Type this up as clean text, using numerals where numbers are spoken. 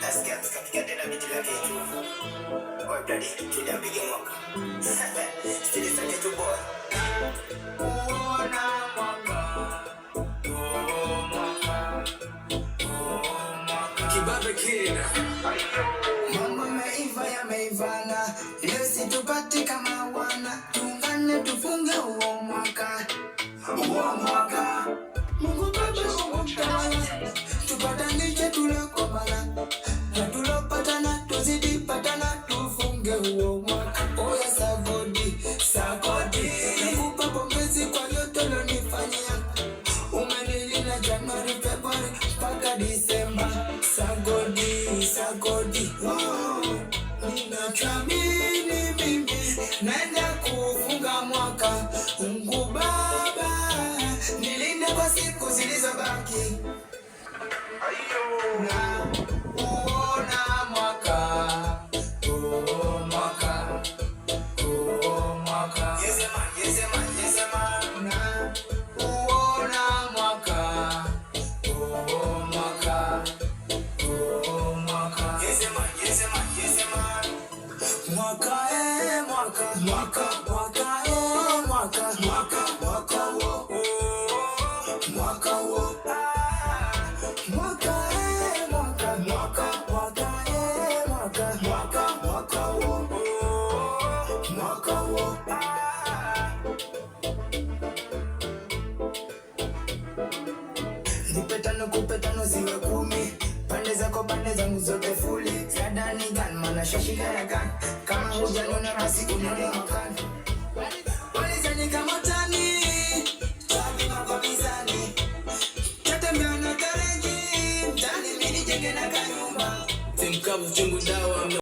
Nasikia tukapiga tena biti la kitu. Oi daddy, tuliambige mwaka. Stili za kitu boy. Uona mwaka. Kibabe kina. Mambo meiva ya meivana. Leo situpati kama wana. Tungane tufunge uo mwaka. Uo mwaka. Mungu baba umutawala. Tupatanishe tuloko mala. Na tulopatana tuzidi patana tufunge uo mwaka. Oya sagodi, sagodi. Nakupa pongezi kwa yote ulionifanyia. Umenilinda Januari, Februari mpaka Disemba. Sagodi, sagodi. Ninachoamini mimi naenda kufunga mwaka. Mungu Baba nilinde kwa siku zilizobaki. Na uona mwaka. Mwaka. Mwaka. Yes man, yes man, yes man. Na uona mwaka. Mwaka. Mwaka. Yes man, yes man, yes man. Mwaka mwaka. Mwaka. Mwaka mwaka. Mwaka. Mwaka wo. Mwaka wo. Mwaka mwaka. Mwaka. Mwaka mwaka. Mwaka. Mwaka wo. Mwaka wo. Nipetano kupetano ziwe 10. Pande zako pande zangu zote fuli. Zadani gan mana shashigara gan. Kama hujanona basi unone wakani. Walizani kama tani. Chabi makobizani. Tatembea na tareji. Mtani mini jenge na kanyumba. Timkabu chungu dawa.